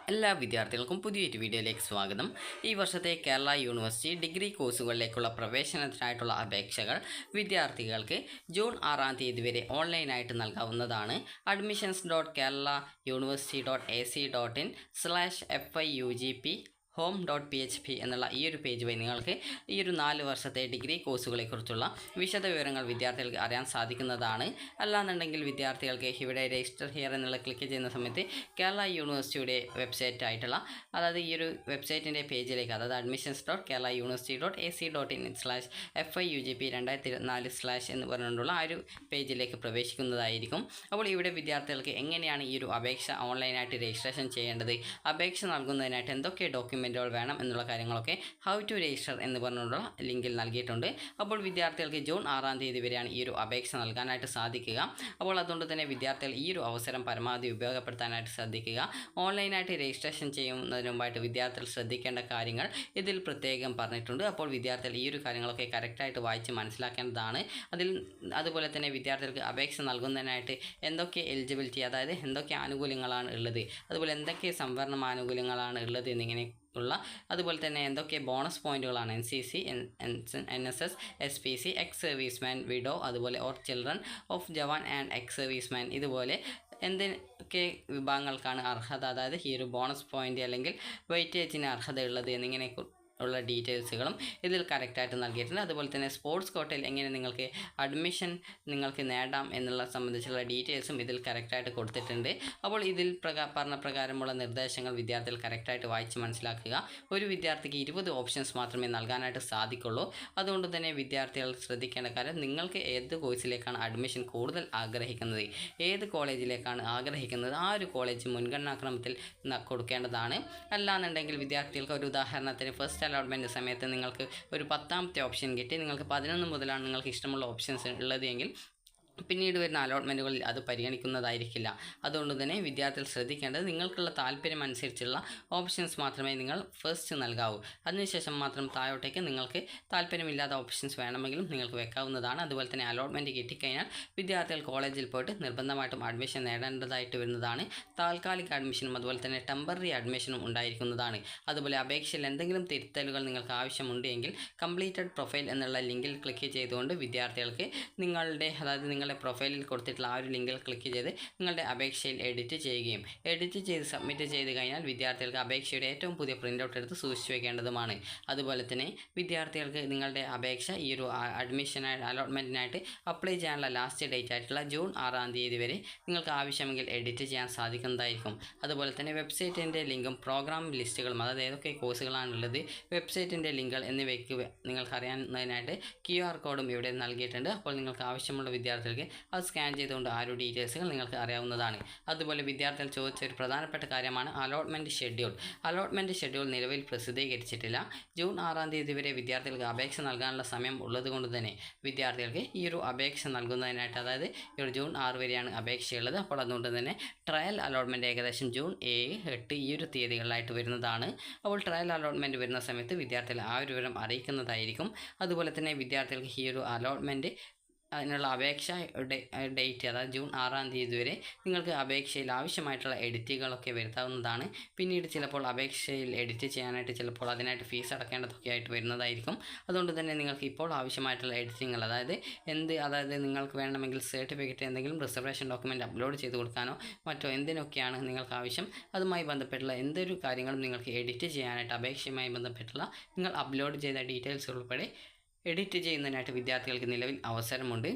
എല്ലാ വിദ്യാർത്ഥികൾക്കും പുതിയൊരു വീഡിയോയിലേക്ക് സ്വാഗതം. ഈ വർഷത്തെ കേരള യൂണിവേഴ്സിറ്റി ഡിഗ്രി കോഴ്സുകളിലേക്കുള്ള പ്രവേശനത്തിനായിട്ടുള്ള അപേക്ഷകൾ വിദ്യാർത്ഥികൾക്ക് ജൂൺ 6-ാം തീയതി വരെ ഓൺലൈനായിട്ട് നൽകാവുന്നതാണ്. admissions.kerala.university.ac.in/FIUGP home.php എന്നുള്ള ഈ ഒരു പേജ് വഴി നിങ്ങൾക്ക് ഈ ഒരു 4 വർഷത്തെ ഡിഗ്രി കോഴ്സുകളെക്കുറിച്ചുള്ള വിശദ വിവരങ്ങൾ വിദ്യാർത്ഥികൾക്ക് അറിയാൻ സാധിക്കുന്നതാണ്. അല്ലാന്നുണ്ടെങ്കിൽ വിദ്യാർത്ഥികൾക്ക് ഇവിടെ രജിസ്റ്റർ ഹിയർ എന്നുള്ള ക്ലിക്ക് ചെയ്യുന്ന സമയത്ത് കേരള യൂണിവേഴ്സിറ്റിയുടെ വെബ്സൈറ്റ് ആയിട്ടുള്ള അതായത് ഈ ഒരു വെബ്സൈറ്റിൻ്റെ പേജിലേക്ക് അതായത് admissions.keralauniversity.ac.in/FIUGP 2024/ എന്ന് പറഞ്ഞുകൊണ്ടുള്ള ആ ഒരു പേജിലേക്ക് പ്രവേശിക്കുന്നതായിരിക്കും. അപ്പോൾ ഇവിടെ വിദ്യാർത്ഥികൾക്ക് എങ്ങനെയാണ് ഈ ഒരു അപേക്ഷ ഓൺലൈനായിട്ട് രജിസ്ട്രേഷൻ ചെയ്യേണ്ടത്, അപേക്ഷ നൽകുന്നതിനായിട്ട് എന്തൊക്കെ ഡോക്യുമെൻറ്റുകൾ വേണം എന്നുള്ള കാര്യങ്ങളൊക്കെ ഹൗ ടു രജിസ്റ്റർ എന്ന് പറഞ്ഞുള്ള ലിങ്കിൽ നൽകിയിട്ടുണ്ട്. അപ്പോൾ വിദ്യാർത്ഥികൾക്ക് ജൂൺ 6-ാം തീയതി വരെയാണ് ഈ ഒരു അപേക്ഷ നൽകാനായിട്ട് സാധിക്കുക. അപ്പോൾ അതുകൊണ്ട് തന്നെ വിദ്യാർത്ഥികൾ ഈ ഒരു അവസരം പരമാവധി ഉപയോഗപ്പെടുത്താനായിട്ട് ശ്രദ്ധിക്കുക. ഓൺലൈനായിട്ട് രജിസ്ട്രേഷൻ ചെയ്യുന്നതിന് മുമ്പായിട്ട് വിദ്യാർത്ഥികൾ ശ്രദ്ധിക്കേണ്ട കാര്യങ്ങൾ ഇതിൽ പ്രത്യേകം പറഞ്ഞിട്ടുണ്ട്. അപ്പോൾ വിദ്യാർത്ഥികൾ ഈ ഒരു കാര്യങ്ങളൊക്കെ കറക്റ്റായിട്ട് വായിച്ച് മനസ്സിലാക്കേണ്ടതാണ്. അതുപോലെ തന്നെ വിദ്യാർത്ഥികൾക്ക് അപേക്ഷ നൽകുന്നതിനായിട്ട് എന്തൊക്കെ എലിജിബിലിറ്റി അതായത് എന്തൊക്കെ ആനുകൂല്യങ്ങളാണ് ഉള്ളത്, അതുപോലെ എന്തൊക്കെ സംവരണം ആനുകൂല്യങ്ങളാണ് ഉള്ളത് എന്നിങ്ങനെ അതുപോലെ തന്നെ എന്തൊക്കെ ബോണസ് പോയിന്റുകളാണ് NCC, NSS, SPC, ex serviceman, widow, അതുപോലെ or children of jawan and ex serviceman, ഇതുപോലെ എന്തൊക്കെ വിഭാഗങ്ങൾക്കാണ് അർഹത, അതായത് ഈ ഒരു ബോണസ് പോയിന്റ് അല്ലെങ്കിൽ വെയിറ്റേജിന് അർഹത ഉള്ളത് എന്നിങ്ങനെ ഉള്ള ഡീറ്റെയിൽസുകളും ഇതിൽ കറക്റ്റായിട്ട് നൽകിയിട്ടുണ്ട്. അതുപോലെ തന്നെ സ്പോർട്സ് കോട്ടയിൽ എങ്ങനെ നിങ്ങൾക്ക് അഡ്മിഷൻ നിങ്ങൾക്ക് നേടാം എന്നുള്ള സംബന്ധിച്ചുള്ള ഡീറ്റെയിൽസും ഇതിൽ കറക്റ്റായിട്ട് കൊടുത്തിട്ടുണ്ട്. അപ്പോൾ ഇതിൽ പറഞ്ഞ പ്രകാരമുള്ള നിർദ്ദേശങ്ങൾ വിദ്യാർത്ഥികൾ കറക്റ്റായിട്ട് വായിച്ച് മനസ്സിലാക്കുക. ഒരു വിദ്യാർത്ഥിക്ക് 20 ഓപ്ഷൻസ് മാത്രമേ നൽകാനായിട്ട് സാധിക്കുള്ളൂ. അതുകൊണ്ട് തന്നെ വിദ്യാർത്ഥികൾ ശ്രദ്ധിക്കേണ്ട കാര്യം നിങ്ങൾക്ക് ഏത് കോഴ്സിലേക്കാണ് അഡ്മിഷൻ കൂടുതൽ ആഗ്രഹിക്കുന്നത്, ഏത് കോളേജിലേക്കാണ് ആഗ്രഹിക്കുന്നത് ആ ഒരു കോളേജ് മുൻഗണനാക്രമത്തിൽ കൊടുക്കേണ്ടതാണ്. അല്ലാന്നുണ്ടെങ്കിൽ വിദ്യാർത്ഥികൾക്ക് ഒരു ഉദാഹരണത്തിന് ഫസ്റ്റ് അലോട്ട്മെൻറ്റ് സമയത്ത് നിങ്ങൾക്ക് ഒരു 10ാമത്തെ ഓപ്ഷൻ കിട്ടി, നിങ്ങൾക്ക് 11 മുതലാണ് നിങ്ങൾക്ക് ഇഷ്ടമുള്ള ഓപ്ഷൻസ് ഉള്ളത് എങ്കിൽ പിന്നീട് വരുന്ന അലോട്ട്മെൻറ്റുകളിൽ അത് പരിഗണിക്കുന്നതായിരിക്കില്ല. അതുകൊണ്ട് തന്നെ വിദ്യാർത്ഥികൾ ശ്രദ്ധിക്കേണ്ടത് നിങ്ങൾക്കുള്ള താല്പര്യം അനുസരിച്ചുള്ള ഓപ്ഷൻസ് മാത്രമേ നിങ്ങൾ ഫസ്റ്റ് നൽകാവൂ. അതിനുശേഷം മാത്രം താഴോട്ടേക്ക് നിങ്ങൾക്ക് താല്പര്യമില്ലാത്ത ഓപ്ഷൻസ് വേണമെങ്കിലും നിങ്ങൾക്ക് വെക്കാവുന്നതാണ്. അതുപോലെ തന്നെ അലോട്ട്മെൻറ്റ് കിട്ടിക്കഴിഞ്ഞാൽ വിദ്യാർത്ഥികൾ കോളേജിൽ പോയിട്ട് നിർബന്ധമായിട്ടും അഡ്മിഷൻ നേടേണ്ടതായിട്ട് വരുന്നതാണ്. താൽക്കാലിക അഡ്മിഷനും അതുപോലെ തന്നെ ടെമ്പററി അഡ്മിഷനും ഉണ്ടായിരിക്കുന്നതാണ്. അതുപോലെ അപേക്ഷയിൽ എന്തെങ്കിലും തിരുത്തലുകൾ നിങ്ങൾക്ക് ആവശ്യമുണ്ടെങ്കിൽ കംപ്ലീറ്റഡ് പ്രൊഫൈൽ എന്നുള്ള ലിങ്കിൽ ക്ലിക്ക് ചെയ്തുകൊണ്ട് വിദ്യാർത്ഥികൾക്ക് നിങ്ങളുടെ പ്രൊഫൈലിൽ കൊടുത്തിട്ടുള്ള ആ ഒരു ലിങ്കിൽ ക്ലിക്ക് ചെയ്ത് നിങ്ങളുടെ അപേക്ഷയിൽ എഡിറ്റ് ചെയ്യുകയും എഡിറ്റ് ചെയ്ത് സബ്മിറ്റ് ചെയ്ത് കഴിഞ്ഞാൽ വിദ്യാർത്ഥികൾക്ക് അപേക്ഷയുടെ ഏറ്റവും പുതിയ പ്രിൻ്റ് ഔട്ട് എടുത്ത് സൂക്ഷിച്ചു വയ്ക്കേണ്ടതുമാണ്. അതുപോലെ തന്നെ വിദ്യാർത്ഥികൾക്ക് നിങ്ങളുടെ അപേക്ഷ ഈ ഒരു അലോട്ട്മെൻറ്റിനായിട്ട് അപ്ലൈ ചെയ്യാനുള്ള ലാസ്റ്റ് ഡേറ്റ് ആയിട്ടുള്ള ജൂൺ 6-ാം തീയതി വരെ നിങ്ങൾക്ക് ആവശ്യമെങ്കിൽ എഡിറ്റ് ചെയ്യാൻ സാധിക്കുന്നതായിരിക്കും. അതുപോലെ തന്നെ വെബ്സൈറ്റിൻ്റെ ലിങ്കും പ്രോഗ്രാം ലിസ്റ്റുകളും അതായത് ഏതൊക്കെ കോഴ്സുകളാണുള്ളത്, വെബ്സൈറ്റിൻ്റെ ലിങ്കുകൾ എന്നിവയ്ക്ക് നിങ്ങൾക്ക് അറിയാവുന്നതിനായിട്ട് QR കോഡും ഇവിടെ നൽകിയിട്ടുണ്ട്. അപ്പോൾ നിങ്ങൾക്ക് ആവശ്യമുള്ള വിദ്യാർത്ഥികൾക്ക് അത് സ്കാൻ ചെയ്തുകൊണ്ട് ആ ഒരു ഡീറ്റെയിൽസുകൾ നിങ്ങൾക്ക് അറിയാവുന്നതാണ്. അതുപോലെ വിദ്യാർത്ഥികൾ ചോദിച്ച ഒരു പ്രധാനപ്പെട്ട കാര്യമാണ് അലോട്ട്മെൻറ്റ് ഷെഡ്യൂൾ. അലോട്ട്മെൻറ്റ് ഷെഡ്യൂൾ നിലവിൽ പ്രസിദ്ധീകരിച്ചിട്ടില്ല. ജൂൺ 6-ാം തീയതി വരെ വിദ്യാർത്ഥികൾക്ക് അപേക്ഷ നൽകാനുള്ള സമയം ഉള്ളതുകൊണ്ട് തന്നെ വിദ്യാർത്ഥികൾക്ക് ഈ ഒരു അപേക്ഷ നൽകുന്നതിനായിട്ട് അതായത് ഈ ഒരു ജൂൺ 6 വരെയാണ് അപേക്ഷയുള്ളത്. അപ്പോൾ അതുകൊണ്ട് തന്നെ ട്രയൽ അലോട്ട്മെൻറ്റ് ഏകദേശം ജൂൺ 7, 8 ഈ ഒരു തീയതികളിലായിട്ട് വരുന്നതാണ്. അപ്പോൾ ട്രയൽ അലോട്ട്മെൻറ്റ് വരുന്ന സമയത്ത് വിദ്യാർത്ഥികൾ ആ ഒരു വിവരം അറിയിക്കുന്നതായിരിക്കും. അതുപോലെ തന്നെ വിദ്യാർത്ഥികൾക്ക് ഈ ഒരു അലോട്ട്മെൻറ്റ് അതിനുള്ള അപേക്ഷ ഡേറ്റ് അതായത് ജൂൺ 6-ാം തീയതി വരെ നിങ്ങൾക്ക് അപേക്ഷയിൽ ആവശ്യമായിട്ടുള്ള എഡിറ്റുകളൊക്കെ വരുത്താവുന്നതാണ്. പിന്നീട് ചിലപ്പോൾ അപേക്ഷയിൽ എഡിറ്റ് ചെയ്യാനായിട്ട് ചിലപ്പോൾ അതിനായിട്ട് ഫീസ് അടക്കേണ്ടതൊക്കെ ആയിട്ട് വരുന്നതായിരിക്കും. അതുകൊണ്ട് തന്നെ നിങ്ങൾക്ക് ഇപ്പോൾ ആവശ്യമായിട്ടുള്ള എഡിറ്റിങ്ങൾ അതായത് നിങ്ങൾക്ക് വേണമെങ്കിൽ സർട്ടിഫിക്കറ്റ് എന്തെങ്കിലും റിസർവേഷൻ ഡോക്യുമെൻറ്റ് അപ്ലോഡ് ചെയ്ത് കൊടുക്കാനോ മറ്റോ എന്തിനൊക്കെയാണ് നിങ്ങൾക്ക് ആവശ്യം അതുമായി ബന്ധപ്പെട്ടുള്ള എന്തൊരു കാര്യങ്ങളും നിങ്ങൾക്ക് എഡിറ്റ് ചെയ്യാനായിട്ട് അപേക്ഷയുമായി ബന്ധപ്പെട്ടുള്ള നിങ്ങൾ അപ്ലോഡ് ചെയ്ത ഡീറ്റെയിൽസ് ഉൾപ്പെടെ എഡിറ്റ് ചെയ്യുന്നതിനായിട്ട് വിദ്യാർത്ഥികൾക്ക് നിലവിൽ അവസരമുണ്ട്.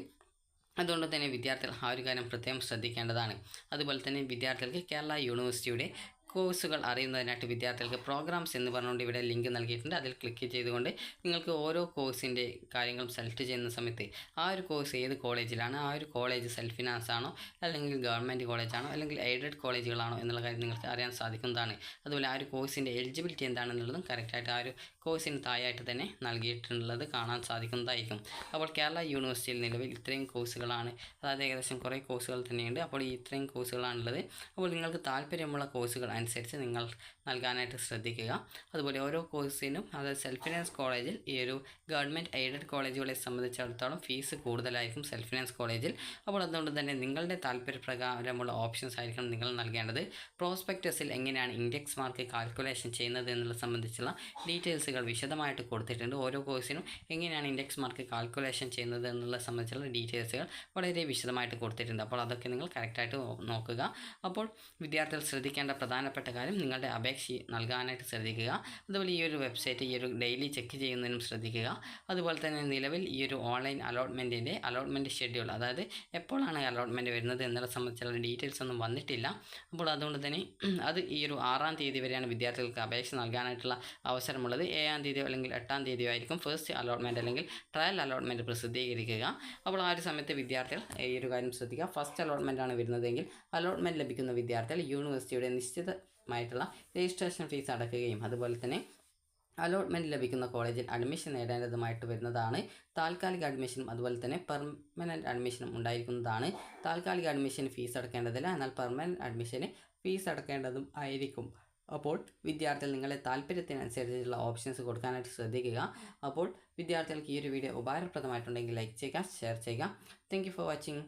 അതുകൊണ്ട് തന്നെ വിദ്യാർത്ഥികൾ ആ ഒരു കാര്യം പ്രത്യേകം ശ്രദ്ധിക്കേണ്ടതാണ്. അതുപോലെ തന്നെ വിദ്യാർത്ഥികൾക്ക് കേരള യൂണിവേഴ്സിറ്റിയുടെ കോഴ്സുകൾ അറിയുന്നതിനായിട്ട് വിദ്യാർത്ഥികൾക്ക് പ്രോഗ്രാംസ് എന്ന് പറഞ്ഞുകൊണ്ട് ഇവിടെ ലിങ്ക് നൽകിയിട്ടുണ്ട്. അതിൽ ക്ലിക്ക് ചെയ്തുകൊണ്ട് നിങ്ങൾക്ക് ഓരോ കോഴ്സിൻ്റെ കാര്യങ്ങളും സെലക്ട് ചെയ്യുന്ന സമയത്ത് ആ ഒരു കോഴ്സ് ഏത് കോളേജിലാണ്, ആ ഒരു കോളേജ് സെൽഫ് ഫിനാൻസ് ആണോ അല്ലെങ്കിൽ ഗവൺമെൻറ് കോളേജാണോ അല്ലെങ്കിൽ എയ്ഡഡ് കോളേജുകളാണോ എന്നുള്ള കാര്യം നിങ്ങൾക്ക് അറിയാൻ സാധിക്കുന്നതാണ്. അതുപോലെ ആ ഒരു കോഴ്സിൻ്റെ എലിജിബിലിറ്റി എന്താണെന്നുള്ളതും കറക്റ്റായിട്ട് ആ ഒരു കോഴ്സിന് താഴായിട്ട് തന്നെ നൽകിയിട്ടുള്ളത് കാണാൻ സാധിക്കുന്നതായിരിക്കും. അപ്പോൾ കേരള യൂണിവേഴ്സിറ്റിയിൽ നിലവിൽ ഇത്രയും കോഴ്സുകളാണ്, അതായത് ഏകദേശം കുറേ കോഴ്സുകൾ തന്നെയുണ്ട്. അപ്പോൾ ഈ ഇത്രയും കോഴ്സുകളാണുള്ളത്. അപ്പോൾ നിങ്ങൾക്ക് താല്പര്യമുള്ള കോഴ്സുകൾ താല്പര്യത്തിനനുസരിച്ച് നിങ്ങൾ നൽകാനായിട്ട് ശ്രദ്ധിക്കുക. അതുപോലെ ഓരോ കോഴ്സിനും അതായത് സെൽഫ് ഫിനാൻസ് കോളേജിൽ ഈ ഒരു ഗവൺമെൻറ് എയ്ഡഡ് കോളേജുകളെ സംബന്ധിച്ചിടത്തോളം ഫീസ് കൂടുതലായിരിക്കും സെൽഫ് ഫിനാൻസ് കോളേജിൽ. അപ്പോൾ അതുകൊണ്ട് തന്നെ നിങ്ങളുടെ താല്പര്യപ്രകാരമുള്ള ഓപ്ഷൻസ് ആയിരിക്കണം നിങ്ങൾ നൽകേണ്ടത്. പ്രോസ്പെക്ടസിൽ എങ്ങനെയാണ് ഇൻഡെക്സ് മാർക്ക് കാൽക്കുലേഷൻ ചെയ്യുന്നത് എന്നുള്ളത് സംബന്ധിച്ചുള്ള ഡീറ്റെയിൽസുകൾ വിശദമായിട്ട് കൊടുത്തിട്ടുണ്ട്. ഓരോ കോഴ്സിനും എങ്ങനെയാണ് ഇൻഡെക്സ് മാർക്ക് കാൽക്കുലേഷൻ ചെയ്യുന്നത് എന്നുള്ളത് സംബന്ധിച്ചുള്ള ഡീറ്റെയിൽസുകൾ വളരെ വിശദമായിട്ട് കൊടുത്തിട്ടുണ്ട്. അപ്പോൾ അതൊക്കെ നിങ്ങൾ കറക്റ്റായിട്ട് നോക്കുക. അപ്പോൾ വിദ്യാർത്ഥികൾ ശ്രദ്ധിക്കേണ്ട പ്രധാനപ്പെട്ട കാര്യം നിങ്ങളുടെ അപേക്ഷ നൽകാനായിട്ട് ശ്രദ്ധിക്കുക. അതുപോലെ ഈ ഒരു വെബ്സൈറ്റ് ഈ ഒരു ഡെയിലി ചെക്ക് ചെയ്യുന്നതിനും ശ്രദ്ധിക്കുക. അതുപോലെ തന്നെ നിലവിൽ ഈ ഒരു ഓൺലൈൻ അലോട്ട്മെൻറ്റ് ഷെഡ്യൂൾ, അതായത് എപ്പോഴാണ് അലോട്ട്മെൻറ്റ് വരുന്നത് എന്നതിനെ സംബന്ധിച്ചുള്ള ഡീറ്റെയിൽസ് ഒന്നും വന്നിട്ടില്ല. അപ്പോൾ അതുകൊണ്ട് തന്നെ അത് ഈ ഒരു 6-ാം തീയതി വരെയാണ് വിദ്യാർത്ഥികൾക്ക് അപേക്ഷ നൽകാനായിട്ടുള്ള അവസരമുള്ളത്. 7-ാം തീയതിയോ അല്ലെങ്കിൽ 8-ാം തീയതിയോ ആയിരിക്കും ഫസ്റ്റ് അലോട്ട്മെൻറ്റ് അല്ലെങ്കിൽ ട്രയൽ അലോട്ട്മെൻറ്റ് പ്രസിദ്ധീകരിക്കുക. അപ്പോൾ ആ ഒരു സമയത്ത് വിദ്യാർത്ഥികൾ ഈ ഒരു കാര്യം ശ്രദ്ധിക്കുക. ഫസ്റ്റ് അലോട്ട്മെൻറ്റ് ആണ് വരുന്നതെങ്കിൽ അലോട്ട്മെൻറ്റ് ലഭിക്കുന്ന വിദ്യാർത്ഥികൾ യൂണിവേഴ്സിറ്റിയുടെ നിശ്ചിതമായിട്ടുള്ള രജിസ്ട്രേഷൻ ഫീസ് അടയ്ക്കുകയും അതുപോലെ തന്നെ അലോട്ട്മെൻറ്റ് ലഭിക്കുന്ന കോളേജിൽ അഡ്മിഷൻ നേടേണ്ടതുമായിട്ട് വരുന്നതാണ്. താൽക്കാലിക അഡ്മിഷനും അതുപോലെ തന്നെ പെർമനൻറ്റ് അഡ്മിഷനും ഉണ്ടായിരിക്കുന്നതാണ്. താൽക്കാലിക അഡ്മിഷന് ഫീസ് അടയ്ക്കേണ്ടതില്ല, എന്നാൽ പെർമനൻറ്റ് അഡ്മിഷന് ഫീസ് അടയ്ക്കേണ്ടതും ആയിരിക്കും. അപ്പോൾ വിദ്യാർത്ഥികൾ നിങ്ങളുടെ താല്പര്യത്തിനനുസരിച്ചുള്ള ഓപ്ഷൻസ് കൊടുക്കാനായിട്ട് ശ്രദ്ധിക്കുക. അപ്പോൾ വിദ്യാർത്ഥികൾക്ക് ഈ ഒരു വീഡിയോ ഉപകാരപ്രദമായിട്ടുണ്ടെങ്കിൽ ലൈക്ക് ചെയ്യുക, ഷെയർ ചെയ്യുക. Thank you for watching.